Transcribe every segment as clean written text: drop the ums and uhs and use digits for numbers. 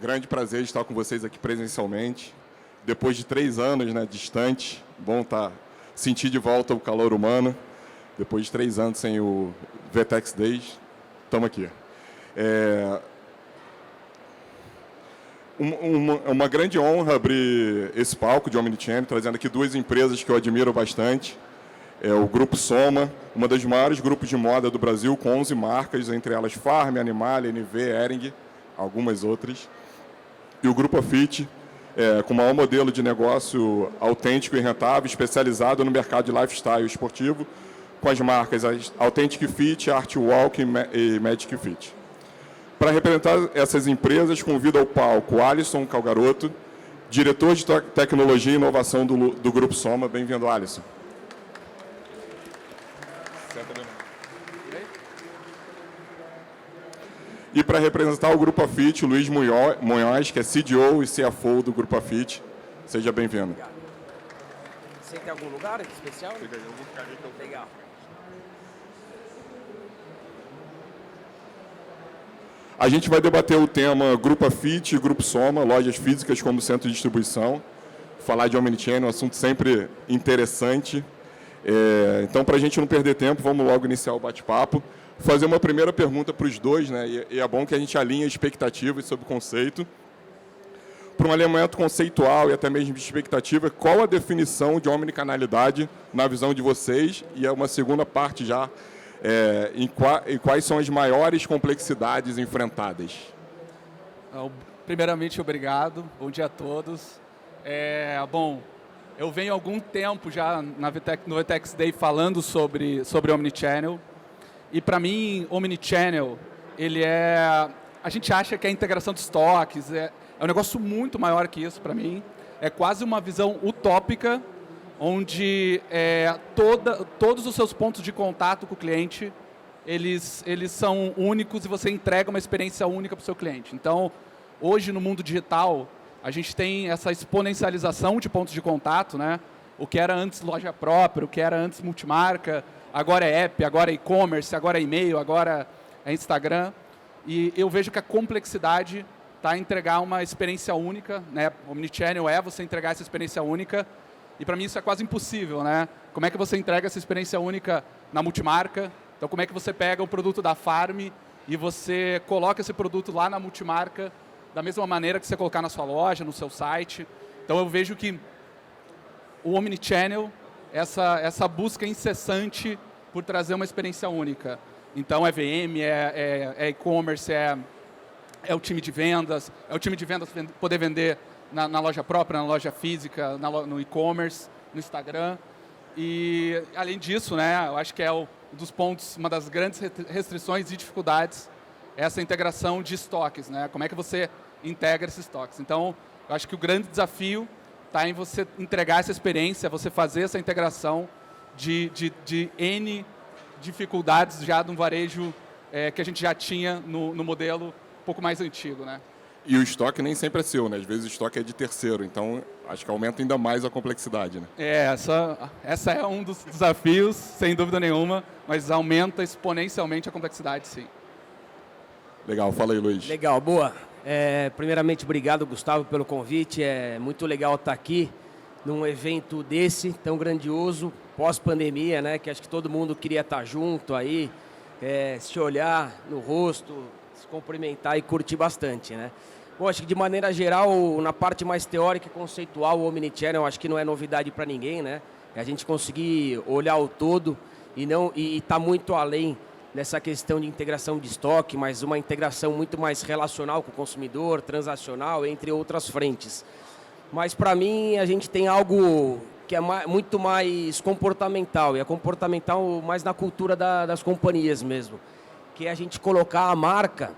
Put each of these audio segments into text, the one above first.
grande prazer estar com vocês aqui presencialmente. Depois de 3 anos, né, distante, bom sentir de volta o calor humano. Depois de 3 anos sem o VTEX Days, estamos aqui. Uma grande honra abrir esse palco de Omnichannel, trazendo aqui 2 empresas que eu admiro bastante. É o Grupo Soma, uma das maiores grupos de moda do Brasil, com 11 marcas, entre elas Farm, Animale, NV, Hering, algumas outras. E o Grupo Afit, com o maior modelo de negócio autêntico e rentável, especializado no mercado de lifestyle esportivo, com as marcas Authentic Fit, Artwalk e Magic Fit. Para representar essas empresas, convido ao palco Alisson Calgaroto, diretor de Tecnologia e Inovação do Grupo Soma. Bem-vindo, Alisson. E para representar o Grupo Afit, Luiz Munhoz, que é CDO e CFO do Grupo Afit. Seja bem-vindo. Você tem algum lugar especial? Eu vou ficar ali que eu... Legal. A gente vai debater o tema Grupo Afit e Grupo Soma, lojas físicas como centro de distribuição. Falar de Omnichannel é um assunto sempre interessante. Então, para a gente não perder tempo, vamos logo iniciar o bate-papo. Fazer uma primeira pergunta para os dois, né? E é bom que a gente alinhe expectativas sobre o conceito. Para um alinhamento conceitual e até mesmo de expectativa, qual a definição de omnicanalidade na visão de vocês? E é uma segunda parte já, em quais são as maiores complexidades enfrentadas? Primeiramente, obrigado. Bom dia a todos. Bom, eu venho há algum tempo já no VTEX Day falando sobre Omnichannel. E para mim, Omnichannel, a gente acha que é a integração de estoques, é um negócio muito maior que isso para mim. É quase uma visão utópica, onde todos os seus pontos de contato com o cliente, eles são únicos e você entrega uma experiência única para o seu cliente. Então, hoje no mundo digital, a gente tem essa exponencialização de pontos de contato, né? O que era antes loja própria, o que era antes multimarca, agora é app, agora é e-commerce, agora é e-mail, agora é Instagram. E eu vejo que a complexidade está em entregar uma experiência única, né? Omnichannel é você entregar essa experiência única. E para mim isso é quase impossível, né? Como é que você entrega essa experiência única na multimarca? Então, como é que você pega o produto da Farm e você coloca esse produto lá na multimarca da mesma maneira que você colocar na sua loja, no seu site? Então, eu vejo que o Omnichannel, essa busca incessante por trazer uma experiência única. Então, é VM, é e-commerce, é o time de vendas, poder vender na loja própria, na loja física, no e-commerce, no Instagram. E, além disso, né, eu acho que é dos pontos, uma das grandes restrições e dificuldades, é essa integração de estoques, né? Como é que você integra esses estoques? Então, eu acho que o grande desafio está em você entregar essa experiência, você fazer essa integração de N dificuldades já de um varejo que a gente já tinha no modelo um pouco mais antigo, né? E o estoque nem sempre é seu, né? Às vezes o estoque é de terceiro, então acho que aumenta ainda mais a complexidade, né? Essa é um dos desafios, sem dúvida nenhuma, mas aumenta exponencialmente a complexidade, sim. Legal, fala aí, Luiz. Legal, boa. Primeiramente, obrigado, Gustavo, pelo convite. É muito legal estar aqui num evento desse, tão grandioso, pós-pandemia, né? Que acho que todo mundo queria estar junto aí, se olhar no rosto, se cumprimentar e curtir bastante, né? Bom, acho que de maneira geral, na parte mais teórica e conceitual, o Omnichannel acho que não é novidade para ninguém, né? É a gente conseguir olhar o todo e estar muito além nessa questão de integração de estoque, mas uma integração muito mais relacional com o consumidor, transacional, entre outras frentes. Mas para mim a gente tem algo que é muito mais comportamental, e é comportamental mais na cultura das companhias mesmo, que é a gente colocar a marca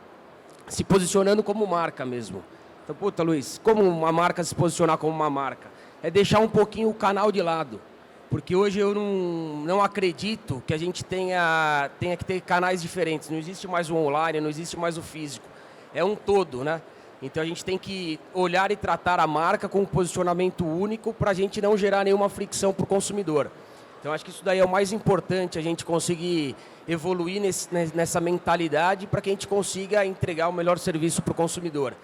se posicionando como marca mesmo. Então, puta, Luiz, como uma marca se posicionar como uma marca? É deixar um pouquinho o canal de lado. Porque hoje eu não acredito que a gente tenha que ter canais diferentes. Não existe mais o online, não existe mais o físico. É um todo, né? Então a gente tem que olhar e tratar a marca com um posicionamento único para a gente não gerar nenhuma fricção para o consumidor. Então acho que isso daí é o mais importante, a gente conseguir evoluir nessa mentalidade para que a gente consiga entregar o melhor serviço para o consumidor.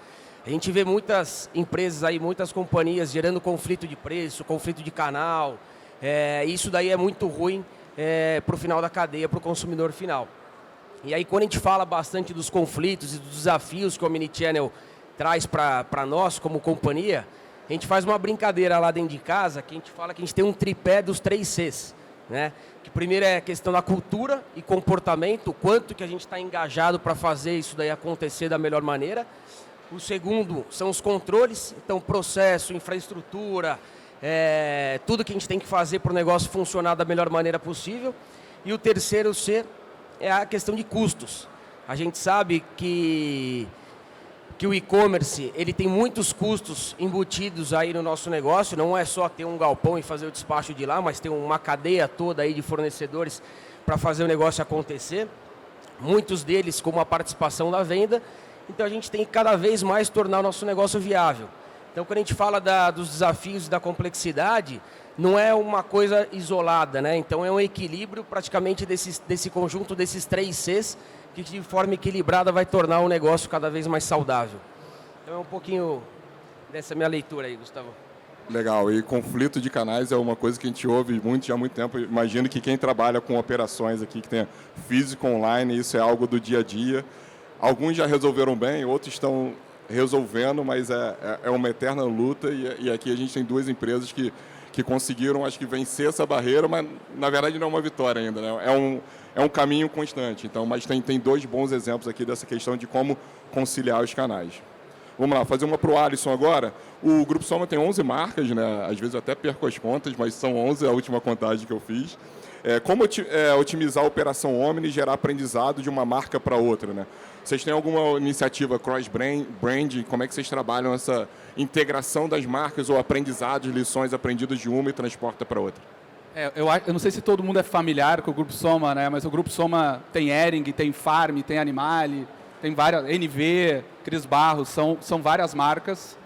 A gente vê muitas empresas aí, muitas companhias gerando conflito de preço, conflito de canal. Isso daí é muito ruim para o final da cadeia, para o consumidor final. E aí quando a gente fala bastante dos conflitos e dos desafios que o Omnichannel traz para nós como companhia, a gente faz uma brincadeira lá dentro de casa, que a gente fala que a gente tem um tripé dos 3 Cs, né? Que primeiro é a questão da cultura e comportamento, o quanto que a gente está engajado para fazer isso daí acontecer da melhor maneira. O segundo são os controles, então processo, infraestrutura, tudo que a gente tem que fazer para o negócio funcionar da melhor maneira possível. E o terceiro C é a questão de custos. A gente sabe que o e-commerce ele tem muitos custos embutidos aí no nosso negócio, não é só ter um galpão e fazer o despacho de lá, mas tem uma cadeia toda aí de fornecedores para fazer o negócio acontecer, muitos deles com uma participação da venda, então a gente tem que cada vez mais tornar o nosso negócio viável. Então quando a gente fala dos desafios e da complexidade, não é uma coisa isolada, né? Então é um equilíbrio praticamente desse conjunto desses 3 Cs, que de forma equilibrada vai tornar o negócio cada vez mais saudável. Então é um pouquinho dessa minha leitura aí, Gustavo. Legal, e conflito de canais é uma coisa que a gente ouve muito, já há muito tempo. Imagino que quem trabalha com operações aqui, que tem físico online, isso é algo do dia a dia. Alguns já resolveram bem, outros estão resolvendo, mas é uma eterna luta. E aqui a gente tem 2 empresas que conseguiram, acho que, vencer essa barreira, mas na verdade não é uma vitória ainda, né? É um caminho constante. Então, mas tem 2 bons exemplos aqui dessa questão de como conciliar os canais. Vamos lá, fazer uma para o Alisson agora. O Grupo Soma tem 11 marcas, né? Às vezes eu até perco as contas, mas são 11 a última contagem que eu fiz. Como otimizar a operação Omni e gerar aprendizado de uma marca para outra, né? Vocês têm alguma iniciativa cross-brand? Como é que vocês trabalham essa integração das marcas ou aprendizados, lições aprendidas de uma e transporta para outra? Eu não sei se todo mundo é familiar com o Grupo Soma, né? Mas o Grupo Soma tem Hering, tem Farm, tem Animale, tem várias, NV, Cris Barros, são várias marcas.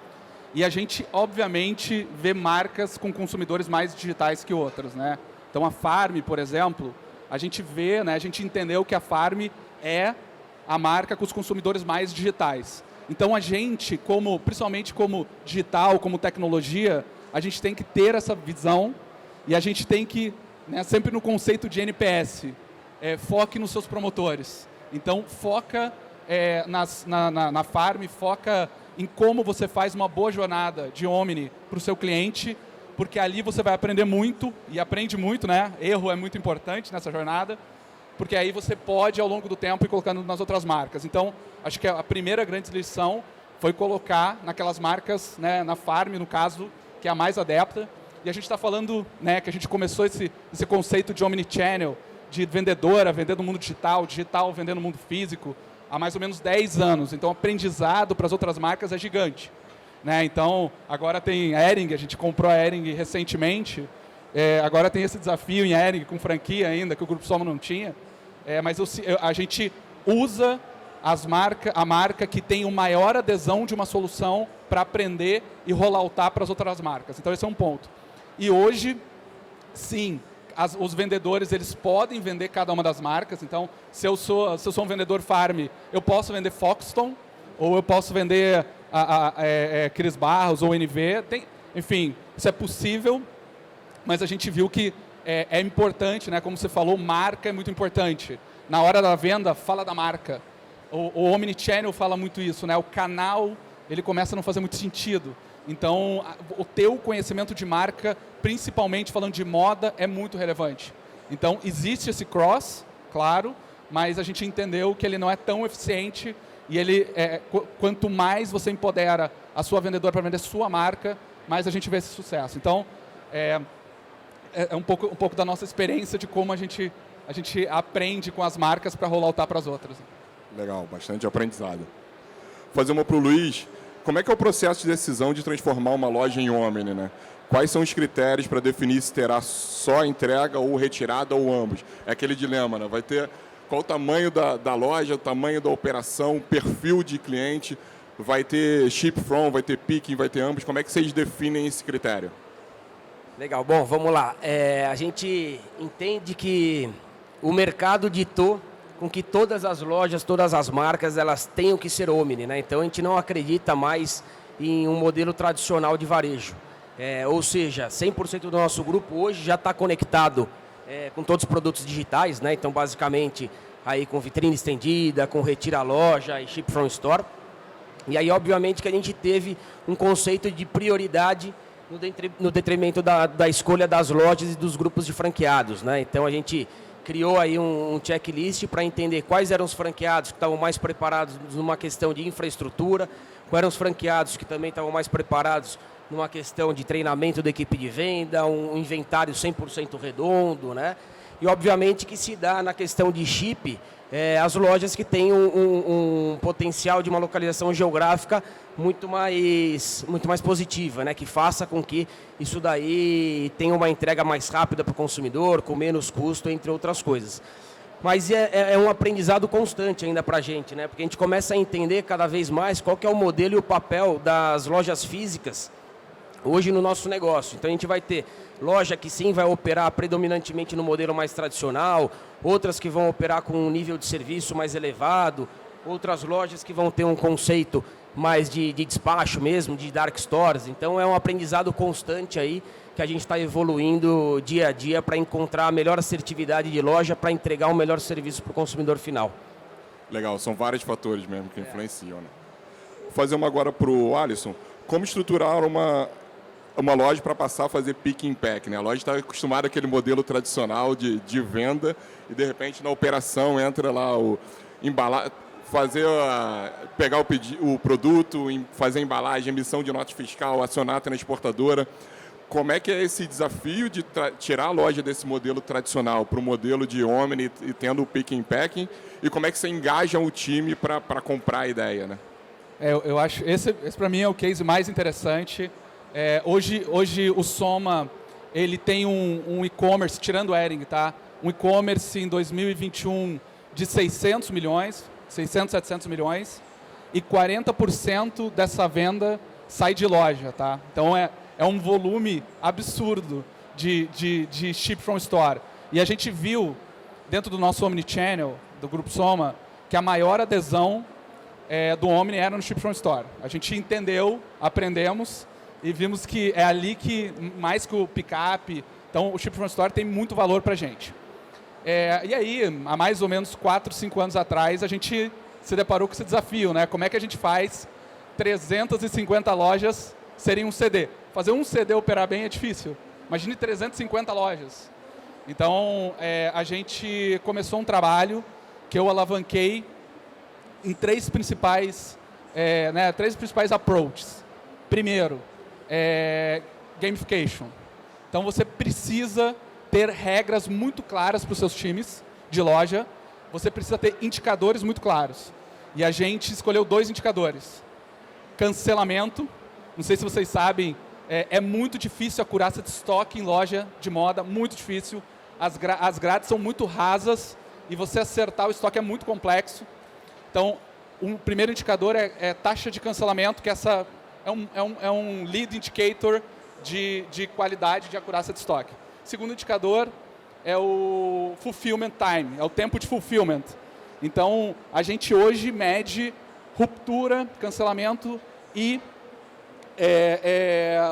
E a gente, obviamente, vê marcas com consumidores mais digitais que outras, né? Então, a Farm, por exemplo, a gente vê, né, a gente entendeu que a Farm é a marca com os consumidores mais digitais. Então, a gente, principalmente como digital, como tecnologia, a gente tem que ter essa visão e a gente tem que, né, sempre no conceito de NPS, foque nos seus promotores. Então, foca na Farm, foca em como você faz uma boa jornada de Omni para o seu cliente, porque ali você vai aprender muito, e aprende muito, né? Erro é muito importante nessa jornada, porque aí você pode, ao longo do tempo, ir colocando nas outras marcas. Então, acho que a primeira grande lição foi colocar naquelas marcas, né, na Farm, no caso, que é a mais adepta. E a gente está falando, né, que a gente começou esse conceito de omnichannel, de vendedora, vender no mundo digital, vender no mundo físico, há mais ou menos 10 anos. Então, o aprendizado para as outras marcas é gigante. Né? Então, agora tem a Hering, a gente comprou a Hering recentemente, agora tem esse desafio em Hering, com franquia ainda, que o Grupo Soma não tinha, mas a gente usa a marca que tem uma maior adesão de uma solução para aprender e rolloutar para as outras marcas. Então, esse é um ponto. E hoje, sim, os vendedores eles podem vender cada uma das marcas. Então, se eu sou um vendedor Farm, eu posso vender Foxton, ou eu posso vender Cris Barros ou NV, enfim, isso é possível, mas a gente viu que é importante, né? Como você falou, marca é muito importante. Na hora da venda, fala da marca. O Omnichannel fala muito isso, né? O canal, ele começa a não fazer muito sentido. Então, o teu conhecimento de marca, principalmente falando de moda, é muito relevante. Então, existe esse cross, claro, mas a gente entendeu que ele não é tão eficiente. E ele, quanto mais você empodera a sua vendedora para vender sua marca, mais a gente vê esse sucesso. Então, é um pouco da nossa experiência de como a gente aprende com as marcas para rolloutar para as outras. Legal, bastante aprendizado. Vou fazer uma para o Luiz. Como é que é o processo de decisão de transformar uma loja em Omni, né? Quais são os critérios para definir se terá só entrega ou retirada ou ambos? É aquele dilema, né? Vai ter... Qual o tamanho da loja, o tamanho da operação, o perfil de cliente, vai ter ship from, vai ter picking, vai ter ambos, como é que vocês definem esse critério? Legal, bom, vamos lá. A gente entende que o mercado ditou com que todas as lojas, todas as marcas, elas tenham que ser omni, né? Então a gente não acredita mais em um modelo tradicional de varejo. Ou seja, 100% do nosso grupo hoje já está conectado com todos os produtos digitais, né? Então basicamente aí com vitrine estendida, com retira a loja e ship from store. E aí obviamente que a gente teve um conceito de prioridade no detrimento da escolha das lojas e dos grupos de franqueados, né? Então a gente criou aí um checklist para entender quais eram os franqueados que estavam mais preparados numa questão de infraestrutura, quais eram os franqueados que também estavam mais preparados numa questão de treinamento da equipe de venda, um inventário 100% redondo, né? E obviamente que se dá na questão de chip, as lojas que têm um potencial de uma localização geográfica muito mais positiva, né? Que faça com que isso daí tenha uma entrega mais rápida para o consumidor, com menos custo, entre outras coisas. Mas é um aprendizado constante ainda para a gente, né? Porque a gente começa a entender cada vez mais qual que é o modelo e o papel das lojas físicas hoje no nosso negócio. Então a gente vai ter loja que sim vai operar predominantemente no modelo mais tradicional, outras que vão operar com um nível de serviço mais elevado, outras lojas que vão ter um conceito mais de despacho mesmo, de dark stores. Então é um aprendizado constante aí que a gente está evoluindo dia a dia para encontrar a melhor assertividade de loja para entregar um melhor serviço para o consumidor final. Legal, são vários fatores mesmo que influenciam, né? Vou fazer uma agora para o Alisson. Como estruturar uma loja para passar a fazer pick and pack, né? A loja está acostumada àquele modelo tradicional de venda e de repente na operação entra lá o embalar, pegar o produto, fazer a embalagem, emissão de nota fiscal, acionar a transportadora. Como é que é esse desafio de tirar a loja desse modelo tradicional para o modelo de omni e tendo o pick and packing? E como é que você engaja o time para comprar a ideia, né? Eu acho esse para mim é o case mais interessante. Hoje o Soma ele tem um e-commerce, tirando o Hering, tá? Um e-commerce em 2021 de 600, 700 milhões e 40% dessa venda sai de loja, tá? Então é um volume absurdo de ship from store. E a gente viu dentro do nosso Omnichannel, do Grupo Soma, que a maior adesão do Omni era no ship from store. A gente entendeu, aprendemos e vimos que é ali que, mais que o pick-up, então o ship from store tem muito valor para a gente. E aí, há mais ou menos 4, 5 anos atrás, a gente se deparou com esse desafio, né? Como é que a gente faz 350 lojas serem um CD? Fazer um CD operar bem é difícil. Imagine 350 lojas. Então, a gente começou um trabalho que eu alavanquei em três principais approaches. Primeiro, gamification. Então você precisa ter regras muito claras para os seus times de loja, você precisa ter indicadores muito claros. E a gente escolheu 2 indicadores. Cancelamento, não sei se vocês sabem, é muito difícil a acurácia de estoque em loja de moda, muito difícil. As grades são muito rasas e você acertar o estoque é muito complexo. Então, um primeiro indicador é taxa de cancelamento, que essa é um lead indicator de qualidade de acurácia de estoque. Segundo indicador é o fulfillment time, é o tempo de fulfillment. Então, a gente hoje mede ruptura, cancelamento e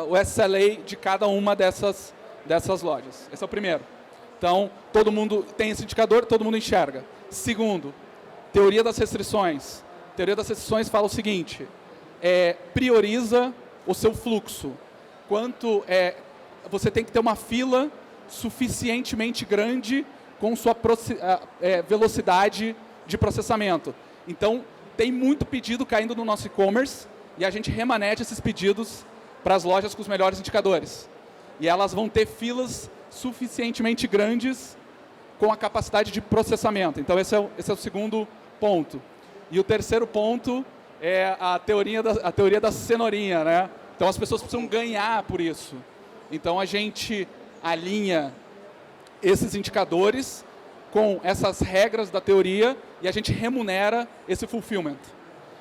o SLA de cada uma dessas lojas. Esse é o primeiro. Então, todo mundo tem esse indicador, todo mundo enxerga. Segundo, teoria das restrições. A teoria das restrições fala o seguinte: prioriza o seu fluxo. Você tem que ter uma fila suficientemente grande com sua velocidade de processamento. Então, tem muito pedido caindo no nosso e-commerce e a gente remaneja esses pedidos para as lojas com os melhores indicadores. E elas vão ter filas suficientemente grandes com a capacidade de processamento. Então, esse é o segundo ponto. E o terceiro ponto é a teoria da cenourinha, né? Então, as pessoas precisam ganhar por isso. Então, a gente alinha esses indicadores com essas regras da teoria e a gente remunera esse fulfillment.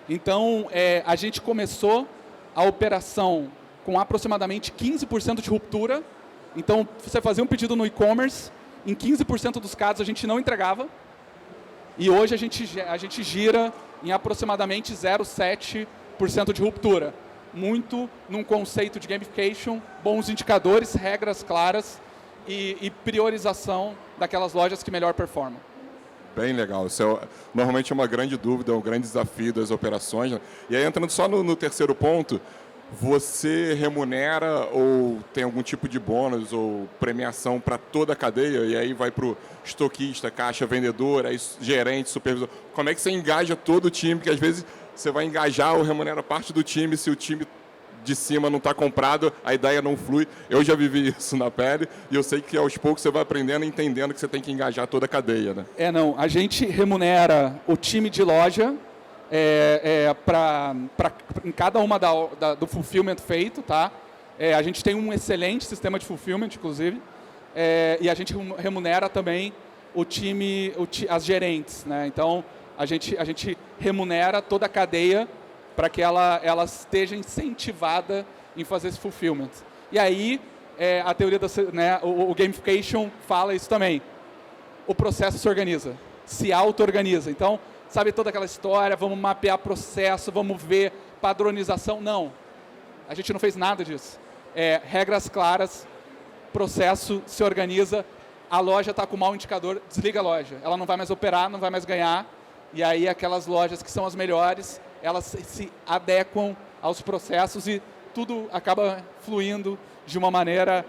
Então, a gente começou a operação com aproximadamente 15% de ruptura. Então, você fazia um pedido no e-commerce, em 15% dos casos a gente não entregava. E hoje a gente gira em aproximadamente 0,7% de ruptura. Muito num conceito de gamification, bons indicadores, regras claras e priorização daquelas lojas que melhor performam. Bem legal. Isso normalmente é uma grande dúvida, um grande desafio das operações, né? E aí, entrando só no terceiro ponto, você remunera ou tem algum tipo de bônus ou premiação para toda a cadeia? E aí vai para o estoquista, caixa, vendedor, aí gerente, supervisor. Como é que você engaja todo o time? Porque às vezes você vai engajar ou remunera parte do time, se o time de cima não está comprado, a ideia não flui. Eu já vivi isso na pele e eu sei que aos poucos você vai aprendendo e entendendo que você tem que engajar toda a cadeia, né? Não. A gente remunera o time de loja em cada uma do fulfillment feito, tá? A gente tem um excelente sistema de fulfillment, inclusive, e a gente remunera também o time, as gerentes, né? Então, a gente remunera toda a cadeia para que ela esteja incentivada em fazer esse fulfillment. E aí, a teoria o gamification fala isso também. O processo se organiza, se auto-organiza. Então, sabe toda aquela história, vamos mapear processo, vamos ver padronização? Não, a gente não fez nada disso. Regras claras, processo se organiza, a loja está com mau indicador, desliga a loja. Ela não vai mais operar, não vai mais ganhar. E aí aquelas lojas que são as melhores, elas se adequam aos processos e tudo acaba fluindo de uma maneira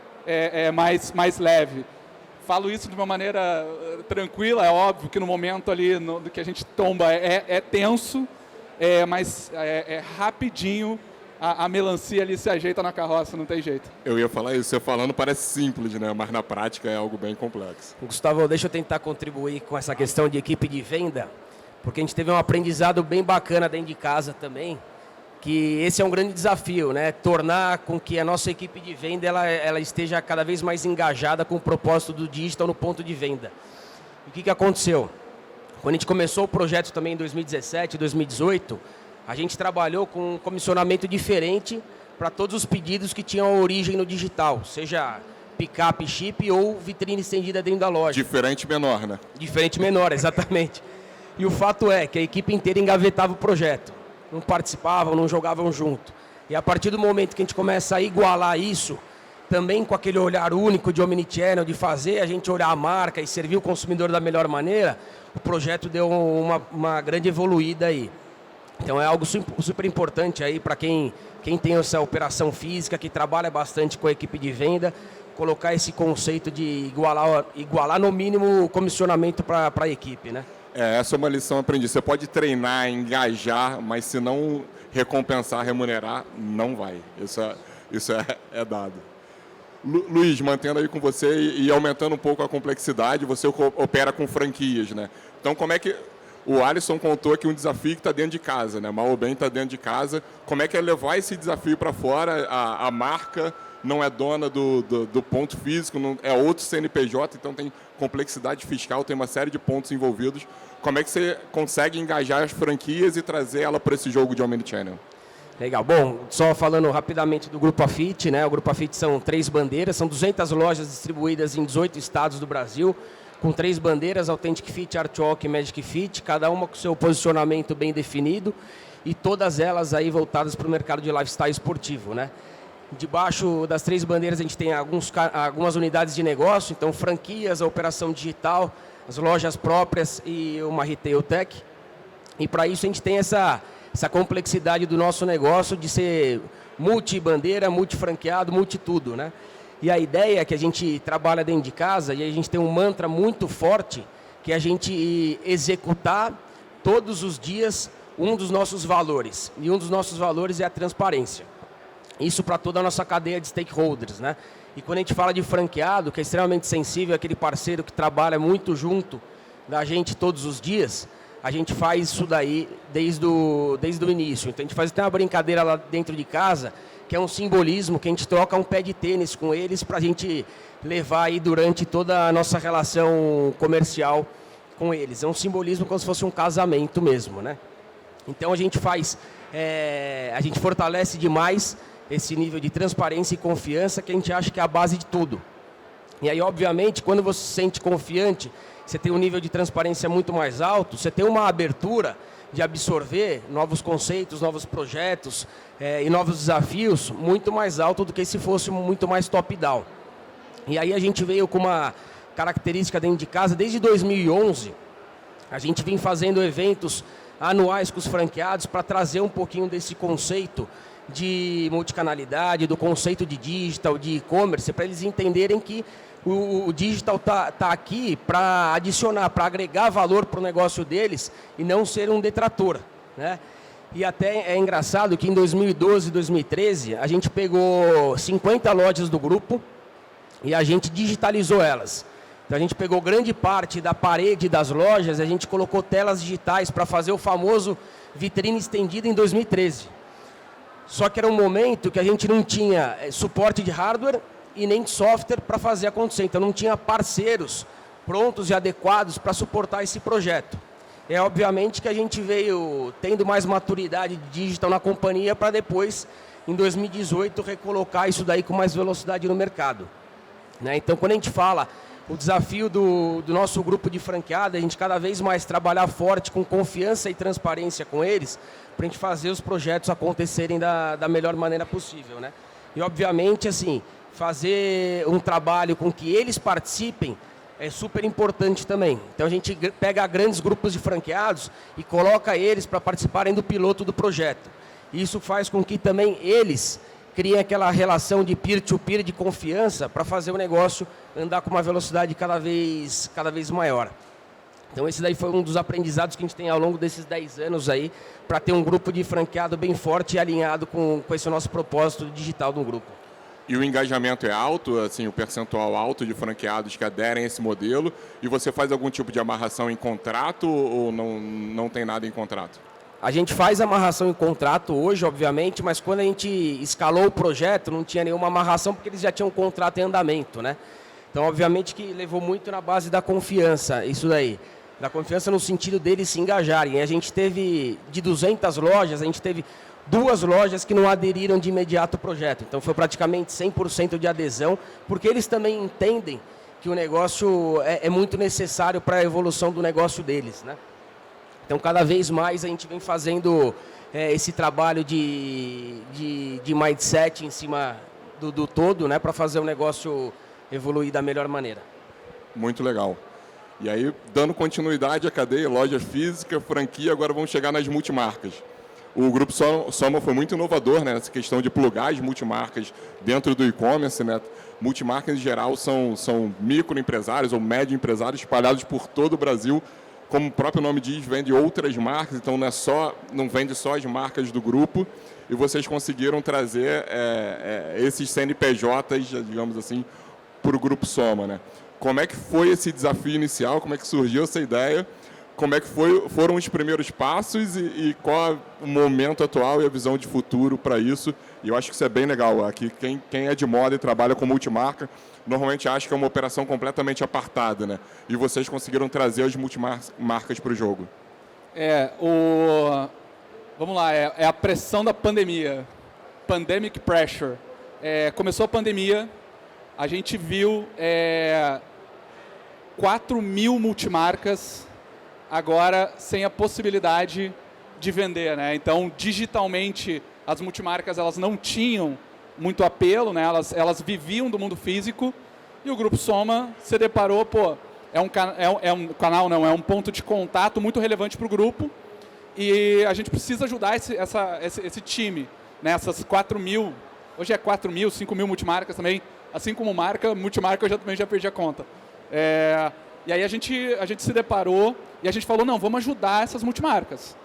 mais leve. Falo isso de uma maneira tranquila, é óbvio que no momento ali do que a gente tomba é tenso, mas rapidinho a melancia ali se ajeita na carroça, não tem jeito. Eu ia falar isso, você falando parece simples, né? Mas na prática é algo bem complexo. Gustavo, deixa eu tentar contribuir com essa questão de equipe de venda, porque a gente teve um aprendizado bem bacana dentro de casa também, que esse é um grande desafio, né? Tornar com que a nossa equipe de venda ela esteja cada vez mais engajada com o propósito do digital no ponto de venda. E o que aconteceu? Quando a gente começou o projeto também em 2017, 2018, a gente trabalhou com um comissionamento diferente para todos os pedidos que tinham origem no digital, seja pick-up, chip ou vitrine estendida dentro da loja. Diferente menor, né? Diferente menor, exatamente. E o fato é que a equipe inteira engavetava o projeto. Não participavam, não jogavam junto. E a partir do momento que a gente começa a igualar isso, também com aquele olhar único de omnichannel, de fazer a gente olhar a marca e servir o consumidor da melhor maneira, o projeto deu uma grande evoluída aí. Então é algo super importante aí para quem tem essa operação física, que trabalha bastante com a equipe de venda, colocar esse conceito de igualar no mínimo o comissionamento para a equipe, né? Essa é uma lição aprendida. Você pode treinar, engajar, mas se não recompensar, remunerar, não vai. Isso é dado. Luiz, mantendo aí com você e aumentando um pouco a complexidade, você opera com franquias, né? Então, como é que... O Alisson contou aqui um desafio que está dentro de casa, né? Mal ou bem está dentro de casa. Como é que é levar esse desafio para fora? A marca não é dona do ponto físico, não, é outro CNPJ, então tem complexidade fiscal, tem uma série de pontos envolvidos. Como é que você consegue engajar as franquias e trazer ela para esse jogo de omnichannel? Legal. Bom, só falando rapidamente do Grupo Afit, né? O Grupo Afit são 3 bandeiras, são 200 lojas distribuídas em 18 estados do Brasil, com 3 bandeiras, Authentic Fit, Artwalk e Magic Fit, cada uma com seu posicionamento bem definido e todas elas aí voltadas para o mercado de lifestyle esportivo, né? Debaixo das 3 bandeiras a gente tem algumas unidades de negócio, então franquias, a operação digital, as lojas próprias e uma retail tech. E para isso a gente tem essa complexidade do nosso negócio de ser multi-bandeira, multi-franqueado, multi-tudo, né? E a ideia é que a gente trabalha dentro de casa e a gente tem um mantra muito forte, que é a gente executar todos os dias um dos nossos valores. E um dos nossos valores é a transparência. Isso para toda a nossa cadeia de stakeholders, né? E quando a gente fala de franqueado, que é extremamente sensível, aquele parceiro que trabalha muito junto da gente todos os dias, a gente faz isso daí desde o início. Então a gente faz até uma brincadeira lá dentro de casa, que é um simbolismo, que a gente troca um pé de tênis com eles para a gente levar aí durante toda a nossa relação comercial com eles. É um simbolismo como se fosse um casamento mesmo, né? Então a gente a gente fortalece demais esse nível de transparência e confiança, que a gente acha que é a base de tudo. E aí, obviamente, quando você se sente confiante, você tem um nível de transparência muito mais alto, você tem uma abertura de absorver novos conceitos, novos projetos e novos desafios muito mais alto do que se fosse muito mais top-down. E aí a gente veio com uma característica dentro de casa, desde 2011, a gente vem fazendo eventos anuais com os franqueados para trazer um pouquinho desse conceito de multicanalidade, do conceito de digital, de e-commerce, para eles entenderem que o digital tá aqui para adicionar, para agregar valor para o negócio deles e não ser um detrator, né? E até é engraçado que em 2012, 2013, a gente pegou 50 lojas do grupo e a gente digitalizou elas. Então a gente pegou grande parte da parede das lojas e a gente colocou telas digitais para fazer o famoso vitrine estendida em 2013. Só que era um momento que a gente não tinha suporte de hardware e nem software para fazer acontecer. Então não tinha parceiros prontos e adequados para suportar esse projeto. É obviamente que a gente veio tendo mais maturidade digital na companhia para depois, em 2018, recolocar isso daí com mais velocidade no mercado, né? Então quando a gente fala o desafio do nosso grupo de franqueada, a gente cada vez mais trabalhar forte, com confiança e transparência com eles, para a gente fazer os projetos acontecerem da melhor maneira possível, né? E obviamente, assim, fazer um trabalho com que eles participem é super importante também. Então a gente pega grandes grupos de franqueados e coloca eles para participarem do piloto do projeto. Isso faz com que também eles criem aquela relação de peer-to-peer, de confiança, para fazer o negócio andar com uma velocidade cada vez maior. Então esse daí foi um dos aprendizados que a gente tem ao longo desses 10 anos aí, para ter um grupo de franqueado bem forte e alinhado com esse nosso propósito digital do grupo. E o engajamento é alto, assim, o percentual alto de franqueados que aderem a esse modelo, e você faz algum tipo de amarração em contrato ou não tem nada em contrato? A gente faz amarração em contrato hoje, obviamente, mas quando a gente escalou o projeto, não tinha nenhuma amarração, porque eles já tinham um contrato em andamento, né? Então, obviamente que levou muito na base da confiança, isso daí. Da confiança no sentido deles se engajarem. E a gente teve, de 200 lojas, a gente teve 2 lojas que não aderiram de imediato ao projeto. Então foi praticamente 100% de adesão, porque eles também entendem que o negócio é muito necessário para a evolução do negócio deles, né? Então cada vez mais a gente vem fazendo esse trabalho de mindset em cima do todo, né, para fazer o negócio evoluir da melhor maneira. Muito legal. E aí, dando continuidade à cadeia, loja física, franquia, agora vamos chegar nas multimarcas. O Grupo Soma foi muito inovador, né, nessa questão de plugar as multimarcas dentro do e-commerce, né? Multimarcas, em geral, são microempresários ou médio empresários espalhados por todo o Brasil. Como o próprio nome diz, vende outras marcas, então não vende só as marcas do grupo. E vocês conseguiram trazer esses CNPJs, digamos assim, para o Grupo Soma, né? Como é que foi esse desafio inicial? Como é que surgiu essa ideia? Como é que foram os primeiros passos e qual é o momento atual e a visão de futuro para isso? E eu acho que isso é bem legal. Aqui, quem é de moda e trabalha com multimarca, normalmente acha que é uma operação completamente apartada, né? E vocês conseguiram trazer as multimarcas para o jogo. Vamos lá, é a pressão da pandemia. Pandemic pressure. Começou a pandemia, a gente viu 4.000 multimarcas agora sem a possibilidade de vender, né? Então, digitalmente, as multimarcas elas não tinham muito apelo, né? Elas viviam do mundo físico e o Grupo Soma se deparou, é um ponto de contato muito relevante para o grupo e a gente precisa ajudar esse time, né? Essas 4.000, hoje é 4.000, 5.000 multimarcas também, assim como multimarca eu também já perdi a conta. E aí a gente se deparou e a gente falou, não, vamos ajudar essas multimarcas.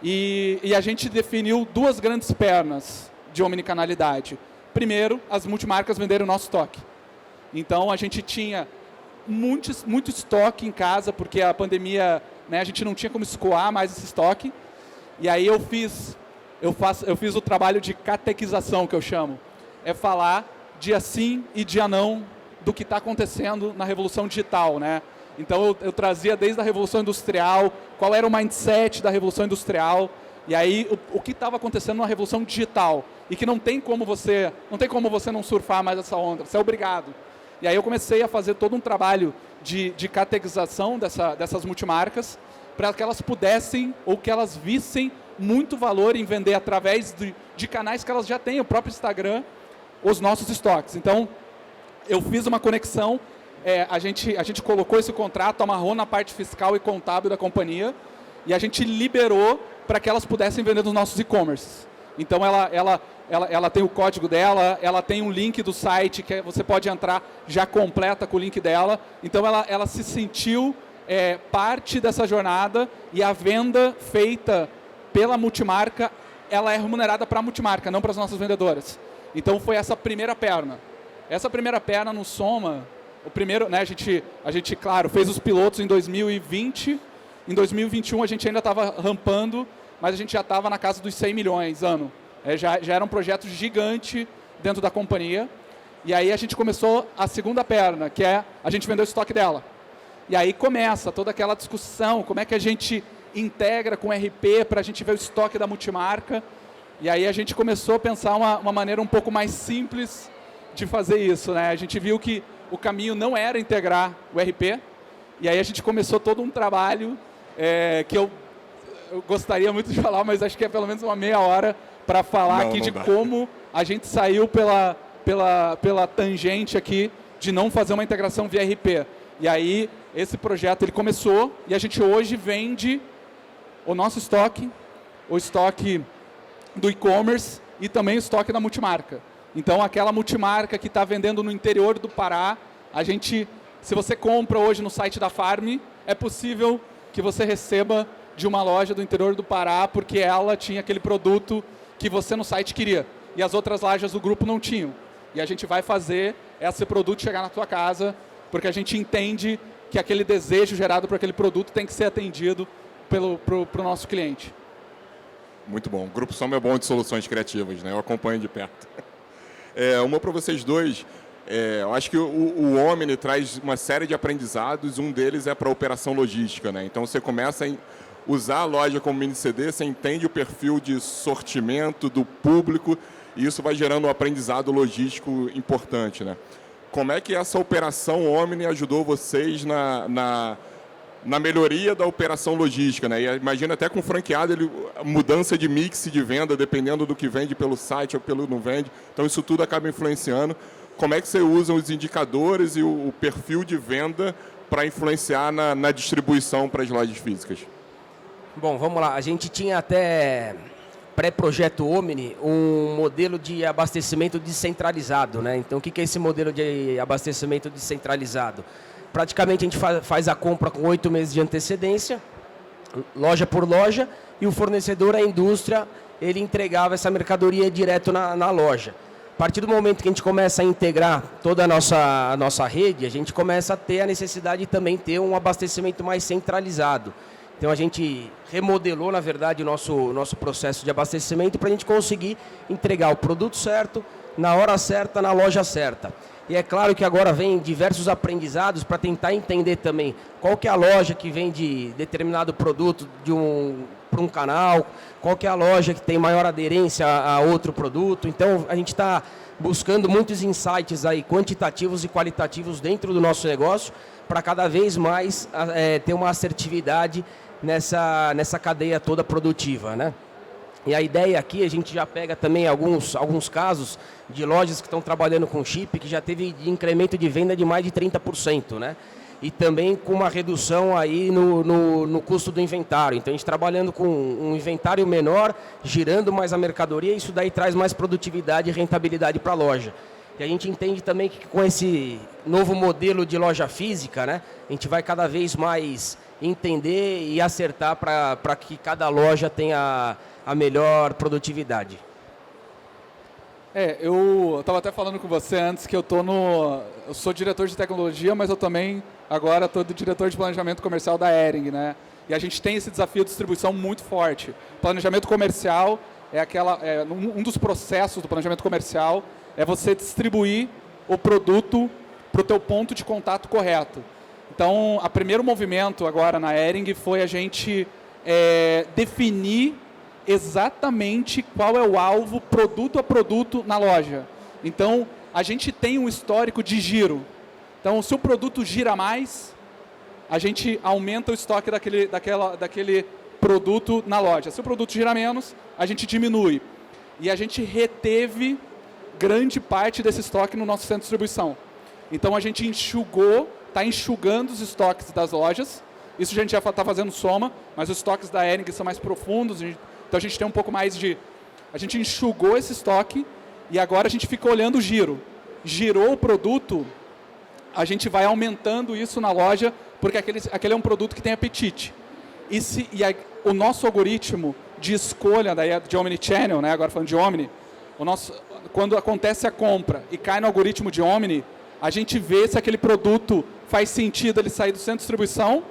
E a gente definiu 2 grandes pernas de omnicanalidade. Primeiro, as multimarcas venderam o nosso estoque. Então, a gente tinha muito estoque em casa, porque a pandemia, né, a gente não tinha como escoar mais esse estoque. E aí eu fiz o trabalho de catequização, que eu chamo. É falar dia sim e dia não do que está acontecendo na revolução digital, né? Então eu trazia desde a Revolução Industrial, qual era o mindset da Revolução Industrial, e aí o que estava acontecendo na Revolução Digital, e que não tem como você não surfar mais essa onda, você é obrigado. E aí eu comecei a fazer todo um trabalho de categorização dessas multimarcas, para que elas pudessem ou que elas vissem muito valor em vender através de canais que elas já têm, o próprio Instagram, os nossos estoques. Então, eu fiz uma conexão, a gente colocou esse contrato, amarrou na parte fiscal e contábil da companhia, e a gente liberou para que elas pudessem vender nos nossos e-commerce. Então, ela tem o código dela, ela tem um link do site que você pode entrar já completa com o link dela. Então, ela se sentiu parte dessa jornada, e a venda feita pela multimarca, ela é remunerada para a multimarca, não para as nossas vendedoras. Então, foi essa primeira perna. Essa primeira perna no Soma, o primeiro, né, a gente, claro, fez os pilotos em 2020, em 2021 a gente ainda estava rampando, mas a gente já estava na casa dos 100 milhões ano. Já era um projeto gigante dentro da companhia. E aí a gente começou a segunda perna, que é a gente vender o estoque dela. E aí começa toda aquela discussão, como é que a gente integra com o RP para a gente ver o estoque da multimarca. E aí a gente começou a pensar uma maneira um pouco mais simples de fazer isso, né? A gente viu que o caminho não era integrar o RP, e aí a gente começou todo um trabalho que eu gostaria muito de falar, mas acho que é pelo menos uma meia hora para falar aqui de como a gente saiu pela tangente aqui de não fazer uma integração via RP. E aí esse projeto ele começou, e a gente hoje vende o nosso estoque, o estoque do e-commerce e também o estoque da multimarca. Então, aquela multimarca que está vendendo no interior do Pará, se você compra hoje no site da Farm, é possível que você receba de uma loja do interior do Pará, porque ela tinha aquele produto que você no site queria, e as outras lojas do grupo não tinham. E a gente vai fazer esse produto chegar na tua casa, porque a gente entende que aquele desejo gerado por aquele produto tem que ser atendido pro nosso cliente. Muito bom. O Grupo Soma é bom de soluções criativas, né? Eu acompanho de perto. Uma para vocês dois. Eu acho que o Omni traz uma série de aprendizados. Um deles é para a operação logística, né? Então, você começa a usar a loja como mini CD, você entende o perfil de sortimento do público, e isso vai gerando um aprendizado logístico importante, né? Como é que essa operação Omni ajudou vocês na melhoria da operação logística, né? E imagina até com o franqueado, mudança de mix de venda, dependendo do que vende pelo site ou pelo não vende. Então, isso tudo acaba influenciando. Como é que você usa os indicadores e o perfil de venda para influenciar na distribuição para as lojas físicas? Bom, vamos lá. A gente tinha até pré-projeto Omni um modelo de abastecimento descentralizado, né? Então, o que é esse modelo de abastecimento descentralizado? Praticamente a gente faz a compra com 8 meses de antecedência, loja por loja, e o fornecedor, a indústria, ele entregava essa mercadoria direto na loja. A partir do momento que a gente começa a integrar toda a nossa rede, a gente começa a ter a necessidade de também ter um abastecimento mais centralizado. Então a gente remodelou, na verdade, o nosso processo de abastecimento para a gente conseguir entregar o produto certo, na hora certa, na loja certa. E é claro que agora vem diversos aprendizados para tentar entender também qual que é a loja que vende determinado produto para um canal, qual que é a loja que tem maior aderência a outro produto. Então, a gente está buscando muitos insights aí, quantitativos e qualitativos dentro do nosso negócio, para cada vez mais ter uma assertividade nessa cadeia toda produtiva, né? E a ideia aqui, a gente já pega também alguns casos de lojas que estão trabalhando com chip, que já teve incremento de venda de mais de 30%, né? E também com uma redução aí no custo do inventário. Então, a gente trabalhando com um inventário menor, girando mais a mercadoria, isso daí traz mais produtividade e rentabilidade para a loja. E a gente entende também que com esse novo modelo de loja física, né, a gente vai cada vez mais entender e acertar para que cada loja tenha a melhor produtividade. Eu estava até falando com você antes que eu sou diretor de tecnologia, mas eu também agora estou diretor de planejamento comercial da Hering, né? E a gente tem esse desafio de distribuição muito forte. Planejamento comercial um dos processos do planejamento comercial é você distribuir o produto para o teu ponto de contato correto. Então, o primeiro movimento agora na Hering foi a gente definir exatamente qual é o alvo, produto a produto, na loja. Então, a gente tem um histórico de giro. Então, se o produto gira mais, a gente aumenta o estoque daquele produto na loja. Se o produto gira menos, a gente diminui. E a gente reteve grande parte desse estoque no nosso centro de distribuição. Então, a gente está enxugando os estoques das lojas. Isso a gente já está fazendo soma, mas os estoques da Hering são mais profundos. Então, a gente tem um pouco mais de... A gente enxugou esse estoque e agora a gente fica olhando o giro. Girou o produto, a gente vai aumentando isso na loja, porque aquele é um produto que tem apetite. O nosso algoritmo de escolha de Omnichannel, né, agora falando de Omni, quando acontece a compra e cai no algoritmo de Omni, a gente vê se aquele produto faz sentido ele sair do centro de distribuição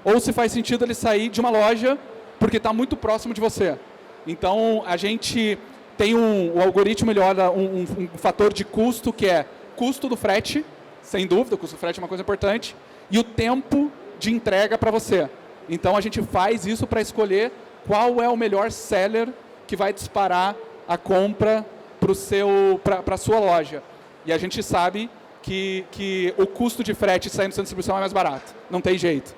ou se faz sentido ele sair de uma loja porque está muito próximo de você. Então, a gente tem o algoritmo, ele olha um fator de custo, que é custo do frete, sem dúvida, o custo do frete é uma coisa importante, e o tempo de entrega para você. Então, a gente faz isso para escolher qual é o melhor seller que vai disparar a compra para a sua loja. E a gente sabe que o custo de frete saindo do centro de distribuição é mais barato. Não tem jeito.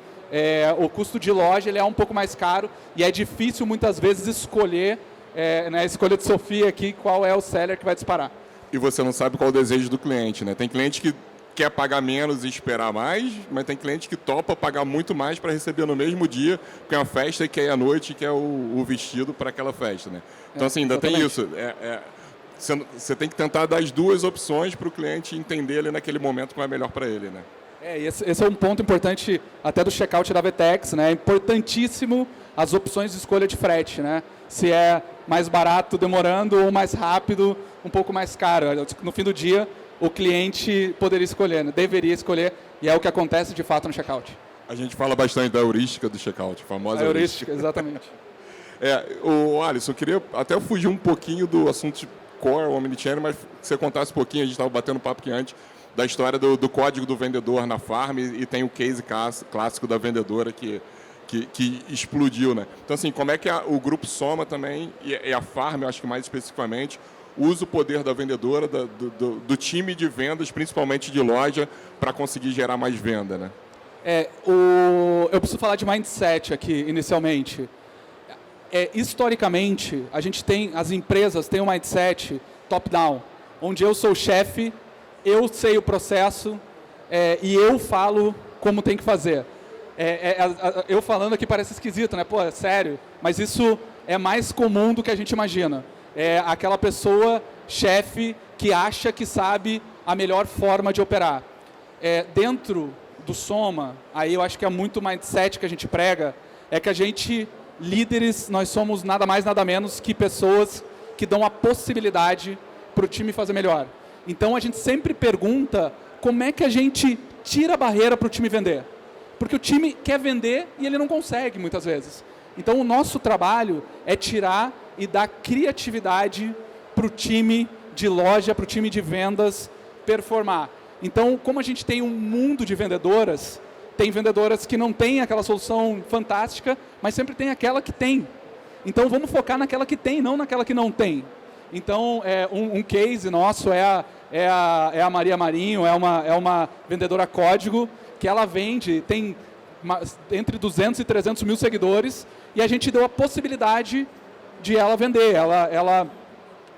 O custo de loja ele é um pouco mais caro e é difícil muitas vezes escolher, na escolha de Sofia aqui, qual é o seller que vai disparar. E você não sabe qual é o desejo do cliente, né? Tem cliente que quer pagar menos e esperar mais, mas tem cliente que topa pagar muito mais para receber no mesmo dia, porque é uma festa e quer ir à noite e quer o vestido para aquela festa, né? Então, assim, ainda exatamente. tem isso. Você tem que tentar dar as duas opções para o cliente entender ali naquele momento qual é melhor para ele, né? Esse é um ponto importante até do checkout da VTEX, né? É importantíssimo as opções de escolha de frete, né? Se é mais barato demorando ou mais rápido, um pouco mais caro. No fim do dia, o cliente poderia escolher, né? Deveria escolher, e é o que acontece de fato no checkout. A gente fala bastante da heurística do checkout, a famosa A heurística, exatamente. O Alisson, eu queria até fugir um pouquinho do assunto de core, Omnichannel, mas que você contasse um pouquinho, a gente estava batendo papo aqui antes, da história do código do vendedor na farm, e tem o case clássico da vendedora que explodiu, né? Então, assim, como é que o Grupo Soma também, e a farm, eu acho que mais especificamente, usa o poder da vendedora, do time de vendas, principalmente de loja, para conseguir gerar mais venda, né? Eu preciso falar de mindset aqui, inicialmente. Historicamente, as empresas têm um mindset top-down, onde eu sou o chefe, eu sei o processo e eu falo como tem que fazer. Eu falando aqui parece esquisito, né? Pô, é sério. Mas isso é mais comum do que a gente imagina. É aquela pessoa, chefe, que acha que sabe a melhor forma de operar. Dentro do Soma, aí eu acho que é muito mindset que a gente prega, é que a gente, líderes, nós somos nada mais, nada menos que pessoas que dão a possibilidade para o time fazer melhor. Então, a gente sempre pergunta como é que a gente tira a barreira para o time vender. Porque o time quer vender e ele não consegue, muitas vezes. Então, o nosso trabalho é tirar e dar criatividade para o time de loja, para o time de vendas performar. Então, como a gente tem um mundo de vendedoras, tem vendedoras que não têm aquela solução fantástica, mas sempre tem aquela que tem. Então, vamos focar naquela que tem, não naquela que não tem. Então, um case nosso é a Maria Marinho, é uma vendedora código, que ela vende, tem entre 200 e 300 mil seguidores, e a gente deu a possibilidade de ela vender. Ela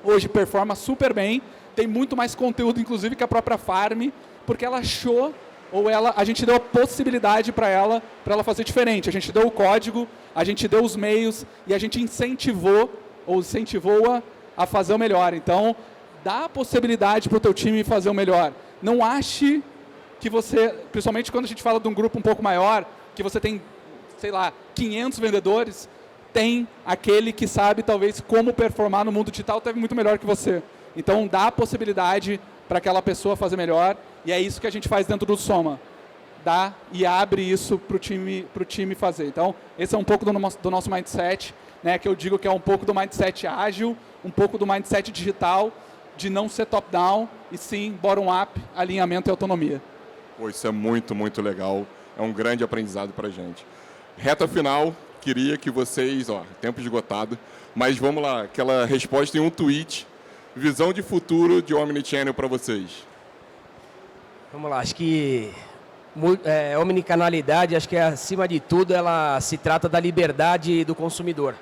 hoje performa super bem, tem muito mais conteúdo, inclusive, que a própria Farm, porque ela achou, a gente deu a possibilidade para ela fazer diferente. A gente deu o código, a gente deu os meios, e a gente incentivou-a a fazer o melhor. Então, dá a possibilidade para o teu time fazer o melhor. Não ache que você, principalmente quando a gente fala de um grupo um pouco maior, que você tem, sei lá, 500 vendedores, tem aquele que sabe, talvez, como performar no mundo digital, até muito melhor que você. Então, dá a possibilidade para aquela pessoa fazer melhor, e é isso que a gente faz dentro do Soma. Dá e abre isso para o time fazer. Então, esse é um pouco do nosso mindset, né, que eu digo que é um pouco do mindset ágil, um pouco do mindset digital, de não ser top-down, e sim bottom-up, alinhamento e autonomia. Pô, isso é muito, muito legal. É um grande aprendizado para a gente. Reta final, queria que vocês... tempo esgotado, mas vamos lá, aquela resposta em um tweet. Visão de futuro de Omnichannel para vocês. Vamos lá, acho que omnicanalidade, acho que acima de tudo ela se trata da liberdade do consumidor,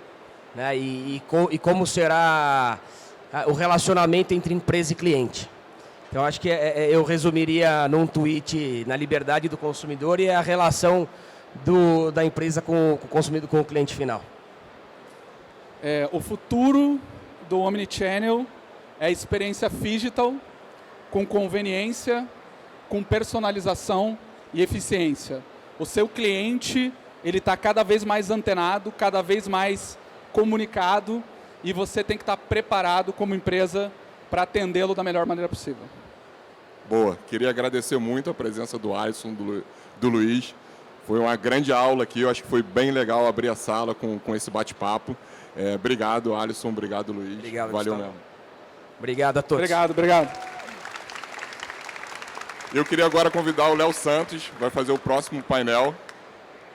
né? E como será o relacionamento entre empresa e cliente. Então acho que eu resumiria num tweet na liberdade do consumidor e a relação da empresa com o consumidor, com o cliente final. O futuro do Omnichannel é a experiência digital com conveniência, com personalização e eficiência. O seu cliente ele está cada vez mais antenado, cada vez mais comunicado e você tem que estar preparado como empresa para atendê-lo da melhor maneira possível. Boa. Queria agradecer muito a presença do Alisson, do Luiz. Foi uma grande aula aqui. Eu acho que foi bem legal abrir a sala com esse bate-papo. Obrigado, Alisson. Obrigado, Luiz. Obrigado, valeu Gustavo. mesmo. Obrigado a todos. Obrigado. Eu queria agora convidar o Léo Santos, vai fazer o próximo painel.